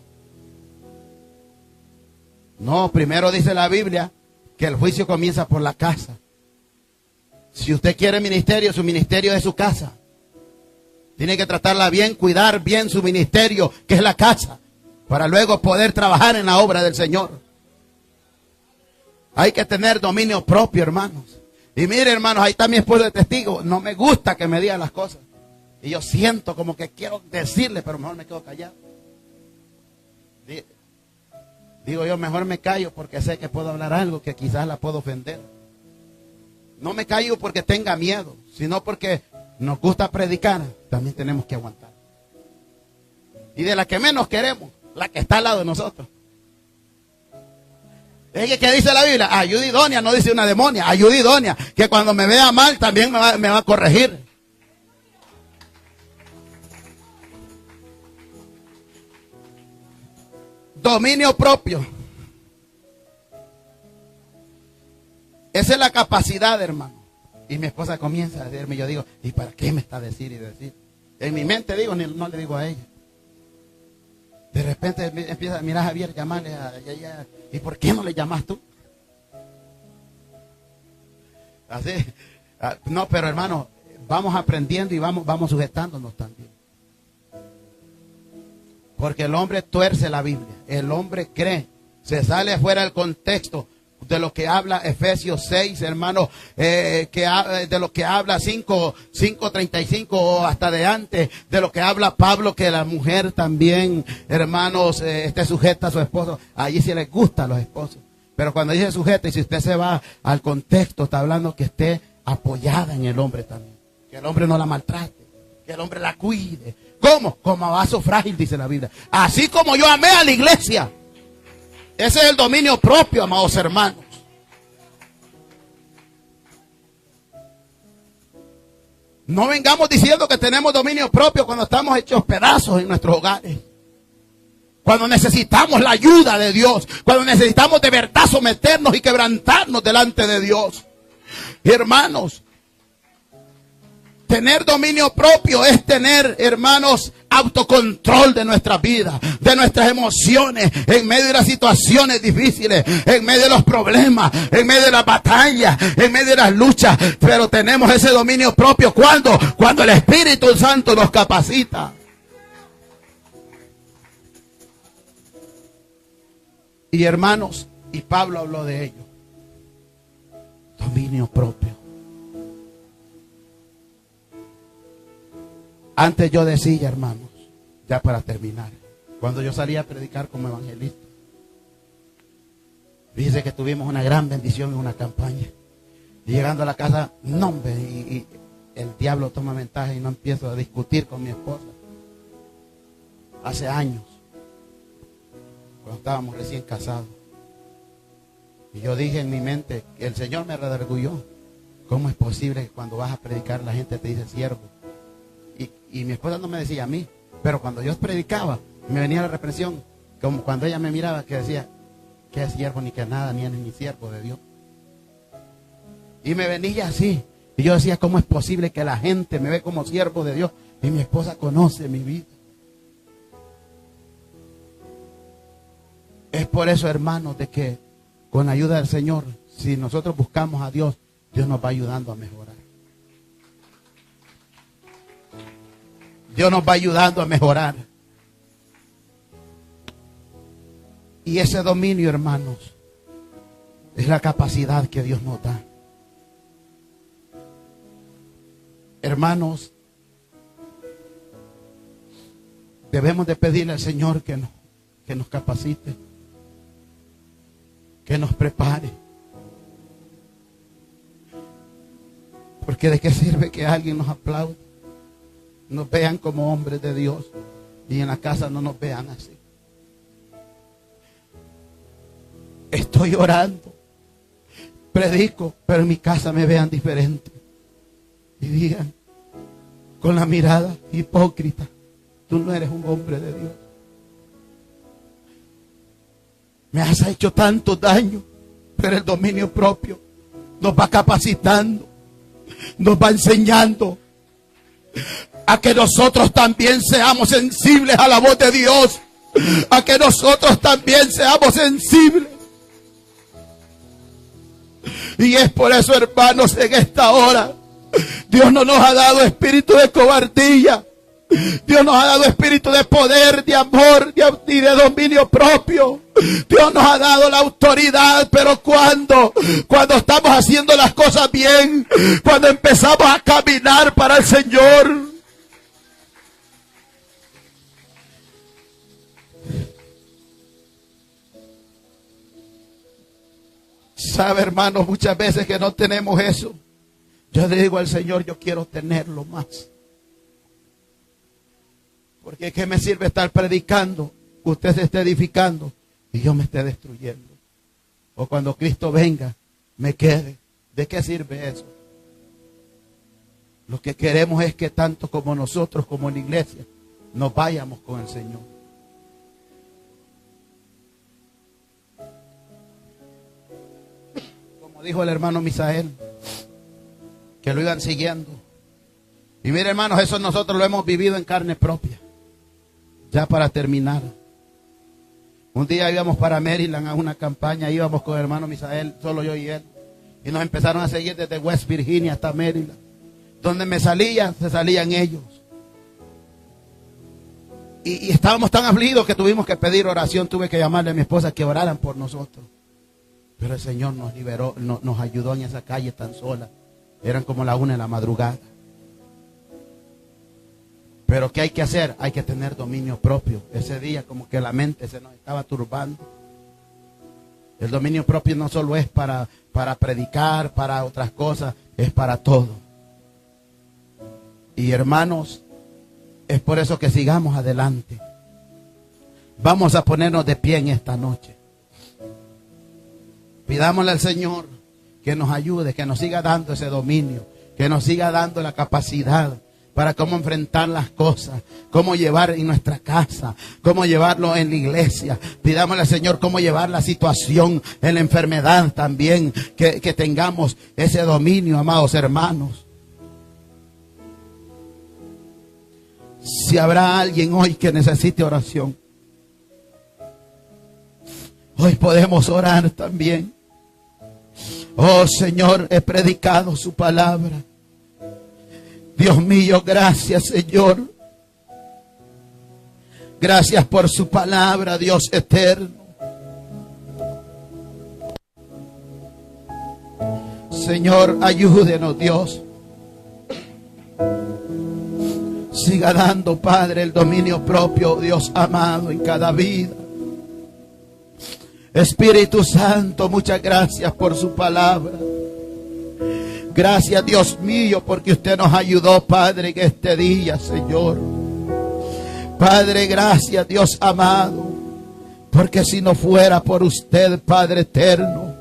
No, primero dice la Biblia que el juicio comienza por la casa. Si usted quiere ministerio, su ministerio es su casa. Tiene que tratarla bien, cuidar bien su ministerio, que es la casa, para luego poder trabajar en la obra del Señor. Hay que tener dominio propio, hermanos. Y mire, hermanos, ahí está mi esposo de testigo. No me gusta que me digan las cosas. Y yo siento como que quiero decirle, pero mejor me quedo callado. Digo yo, mejor me callo porque sé que puedo hablar algo que quizás la puedo ofender. No me callo porque tenga miedo, sino porque nos gusta predicar. También tenemos que aguantar. Y de la que menos queremos, la que está al lado de nosotros. Es que dice la Biblia, ayuda idónea, no dice una demonia, ayuda idónea, que cuando me vea mal también me va a corregir. Dominio propio. Esa es la capacidad, hermano. Y mi esposa comienza a decirme, yo digo, ¿y para qué me está decir y decir? En mi mente digo, no le digo a ella. De repente empieza, mira Javier, llamarle a ella. ¿Y por qué no le llamas tú? Así. No, pero hermano, vamos aprendiendo y vamos sujetándonos también. Porque el hombre tuerce la Biblia. El hombre cree. Se sale fuera del contexto de lo que habla Efesios 6, hermano. De lo que habla 5:35 o hasta de antes. De lo que habla Pablo, que la mujer también, hermanos, esté sujeta a su esposo. Allí sí les gusta a los esposos. Pero cuando dice sujeta, y si usted se va al contexto, está hablando que esté apoyada en el hombre también. Que el hombre no la maltrate. Que el hombre la cuide. ¿Cómo? Como a vaso frágil, dice la Biblia. Así como yo amé a la iglesia. Ese es el dominio propio, amados hermanos. No vengamos diciendo que tenemos dominio propio cuando estamos hechos pedazos en nuestros hogares. Cuando necesitamos la ayuda de Dios. Cuando necesitamos de verdad someternos y quebrantarnos delante de Dios. Hermanos, tener dominio propio es tener, hermanos, autocontrol de nuestra vida, de nuestras emociones, en medio de las situaciones difíciles, en medio de los problemas, en medio de las batallas, en medio de las luchas. Pero tenemos ese dominio propio. ¿Cuándo? Cuando el Espíritu Santo nos capacita. Y hermanos, y Pablo habló de ello. Dominio propio. Antes yo decía, hermanos, ya para terminar, cuando yo salía a predicar como evangelista, dice que tuvimos una gran bendición en una campaña. Y llegando a la casa, no, hombre, y el diablo toma ventaja y no empiezo a discutir con mi esposa. Hace años, cuando estábamos recién casados. Y yo dije en mi mente, que el Señor me redarguyó. ¿Cómo es posible que cuando vas a predicar la gente te dice siervo? Y mi esposa no me decía a mí, pero cuando yo predicaba, me venía la reprensión, como cuando ella me miraba, que decía, que es siervo ni que nada, ni es ni siervo de Dios. Y me venía así, y yo decía, ¿cómo es posible que la gente me ve como siervo de Dios? Y mi esposa conoce mi vida. Es por eso, hermanos, de que con la ayuda del Señor, si nosotros buscamos a Dios, Dios nos va ayudando a mejorar. Dios nos va ayudando a mejorar. Y ese dominio, hermanos, es la capacidad que Dios nos da. Hermanos, debemos de pedirle al Señor que nos capacite, que nos prepare. Porque de qué sirve que alguien nos aplaude, nos vean como hombres de Dios y en la casa no nos vean así. Estoy orando, predico, pero en mi casa me vean diferente y digan con la mirada hipócrita, tú no eres un hombre de Dios. Me has hecho tanto daño, pero el dominio propio nos va capacitando, nos va enseñando a que nosotros también seamos sensibles a la voz de Dios, a que nosotros también seamos sensibles. Y es por eso, hermanos, en esta hora, Dios no nos ha dado espíritu de cobardía. Dios nos ha dado espíritu de poder, de amor y de dominio propio. Dios nos ha dado la autoridad, pero cuando estamos haciendo las cosas bien, cuando empezamos a caminar para el Señor, sabe, hermanos, muchas veces que no tenemos eso. Yo le digo al Señor, yo quiero tenerlo más. Porque ¿qué me sirve estar predicando? Usted se esté edificando y yo me esté destruyendo. O cuando Cristo venga, me quede. ¿De qué sirve eso? Lo que queremos es que tanto como nosotros, como la iglesia, nos vayamos con el Señor. Como dijo el hermano Misael, que lo iban siguiendo. Y mire, hermanos, eso nosotros lo hemos vivido en carne propia. Ya para terminar, un día íbamos para Maryland a una campaña, íbamos con el hermano Misael, solo yo y él, y nos empezaron a seguir desde West Virginia hasta Maryland. Donde me salía, se salían ellos. Y estábamos tan afligidos que tuvimos que pedir oración. Tuve que llamarle a mi esposa que oraran por nosotros. Pero el Señor nos liberó, nos ayudó en esa calle tan sola. Eran como la 1 de la madrugada. Pero ¿qué hay que hacer? Hay que tener dominio propio. Ese día como que la mente se nos estaba turbando. El dominio propio no solo es para predicar, para otras cosas, es para todo. Y hermanos, es por eso que sigamos adelante. Vamos a ponernos de pie en esta noche. Pidámosle al Señor que nos ayude, que nos siga dando ese dominio, que nos siga dando la capacidad para cómo enfrentar las cosas, cómo llevar en nuestra casa, cómo llevarlo en la iglesia. Pidámosle al Señor cómo llevar la situación en la enfermedad también, que tengamos ese dominio, amados hermanos. Si habrá alguien hoy que necesite oración, hoy podemos orar también. Oh Señor, he predicado su palabra. Dios mío, gracias Señor. Gracias por su palabra, Dios eterno. Señor, ayúdenos, Dios. Siga dando, Padre, el dominio propio, Dios amado, en cada vida. Espíritu Santo, muchas gracias por su palabra. Gracias, Dios mío, porque usted nos ayudó, Padre, en este día, Señor. Padre, gracias, Dios amado, porque si no fuera por usted, Padre eterno,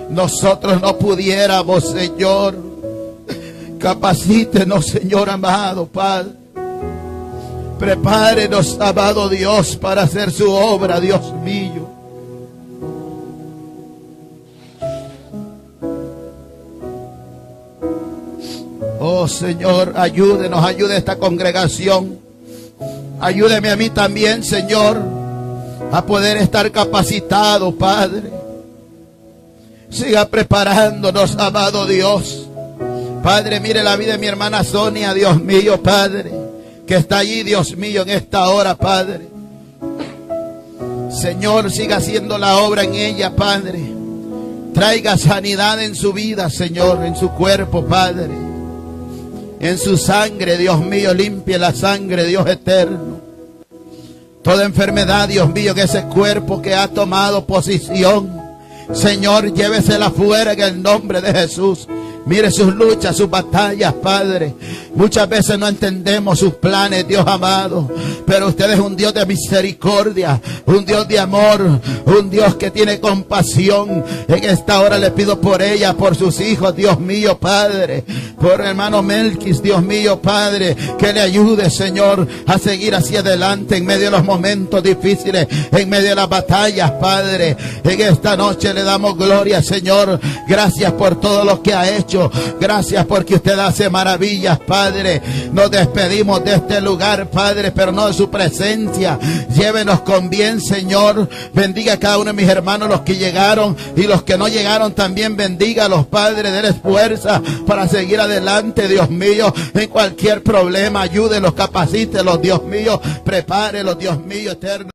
nosotros no pudiéramos, Señor. Capacítenos, Señor amado, Padre. Prepárenos, amado Dios, para hacer su obra, Dios mío. Oh Señor, ayúdenos, ayude a esta congregación. Ayúdeme a mí también, Señor, a poder estar capacitado, Padre. Siga preparándonos, amado Dios. Padre, mire la vida de mi hermana Sonia, Dios mío, Padre, que está allí, Dios mío, en esta hora, Padre. Señor, siga haciendo la obra en ella, Padre. Traiga sanidad en su vida, Señor, en su cuerpo, Padre. En su sangre, Dios mío, limpie la sangre, Dios eterno. Toda enfermedad, Dios mío, que ese cuerpo que ha tomado posición, Señor, llévesela fuera en el nombre de Jesús. Mire sus luchas, sus batallas, Padre. Muchas veces no entendemos sus planes, Dios amado. Pero usted es un Dios de misericordia, un Dios de amor, un Dios que tiene compasión. En esta hora le pido por ella, por sus hijos, Dios mío, Padre. Por hermano Melquis, Dios mío, Padre. Que le ayude, Señor, a seguir hacia adelante en medio de los momentos difíciles, en medio de las batallas, Padre. En esta noche le damos gloria, Señor. Gracias por todo lo que ha hecho. Gracias porque usted hace maravillas, Padre. Nos despedimos de este lugar, Padre, pero no de su presencia. Llévenos con bien, Señor. Bendiga a cada uno de mis hermanos, los que llegaron y los que no llegaron también. Bendiga a los padres, denles fuerza para seguir adelante, Dios mío. En cualquier problema, ayúdenlos, capacítelos, Dios mío. Prepárelos, Dios mío eterno.